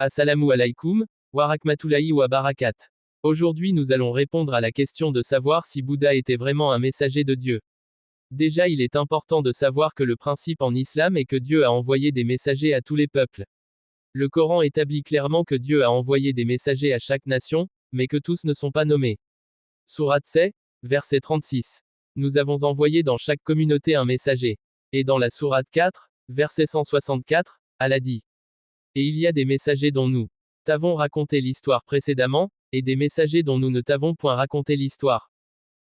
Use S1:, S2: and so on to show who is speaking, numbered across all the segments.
S1: Assalamu alaikum, wa rahmatullahi wa barakat. Aujourd'hui nous allons répondre à la question de savoir si Bouddha était vraiment un messager de Dieu. Déjà il est important de savoir que le principe en islam est que Dieu a envoyé des messagers à tous les peuples. Le Coran établit clairement que Dieu a envoyé des messagers à chaque nation, mais que tous ne sont pas nommés. Sourate 7, verset 36. Nous avons envoyé dans chaque communauté un messager. Et dans la Sourate 4, verset 164, Allah dit. Et il y a des messagers dont nous t'avons raconté l'histoire précédemment, et des messagers dont nous ne t'avons point raconté l'histoire.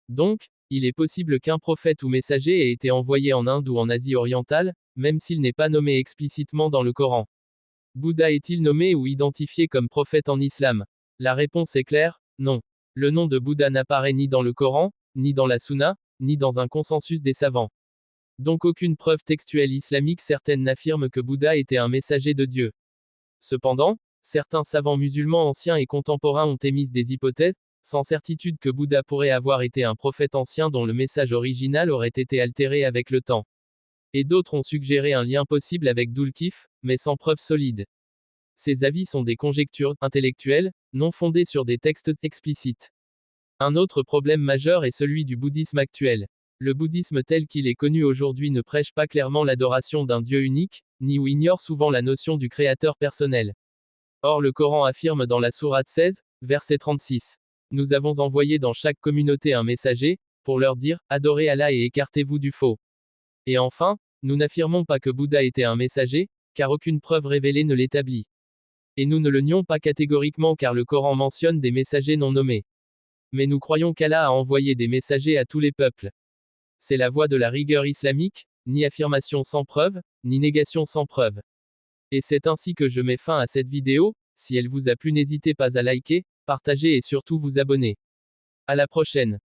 S1: Donc, il est possible qu'un prophète ou messager ait été envoyé en Inde ou en Asie orientale, même s'il n'est pas nommé explicitement dans le Coran. Bouddha est-il nommé ou identifié comme prophète en islam? La réponse est claire, non. Le nom de Bouddha n'apparaît ni dans le Coran, ni dans la Sunna, ni dans un consensus des savants. Donc aucune preuve textuelle islamique certaine n'affirme que Bouddha était un messager de Dieu. Cependant, certains savants musulmans anciens et contemporains ont émis des hypothèses, sans certitude que Bouddha pourrait avoir été un prophète ancien dont le message original aurait été altéré avec le temps. Et d'autres ont suggéré un lien possible avec Dhul-Kif, mais sans preuve solide. Ces avis sont des conjectures intellectuelles, non fondées sur des textes explicites. Un autre problème majeur est celui du bouddhisme actuel. Le bouddhisme tel qu'il est connu aujourd'hui ne prêche pas clairement l'adoration d'un Dieu unique, ni ou ignore souvent la notion du créateur personnel. Or le Coran affirme dans la Sourate 16, verset 36. Nous avons envoyé dans chaque communauté un messager, pour leur dire, adorez Allah et écartez-vous du faux. Et enfin, nous n'affirmons pas que Bouddha était un messager, car aucune preuve révélée ne l'établit. Et nous ne le nions pas catégoriquement car le Coran mentionne des messagers non nommés. Mais nous croyons qu'Allah a envoyé des messagers à tous les peuples. C'est la voie de la rigueur islamique, ni affirmation sans preuve, ni négation sans preuve. Et c'est ainsi que je mets fin à cette vidéo. Si elle vous a plu n'hésitez pas à liker, partager et surtout vous abonner. À la prochaine.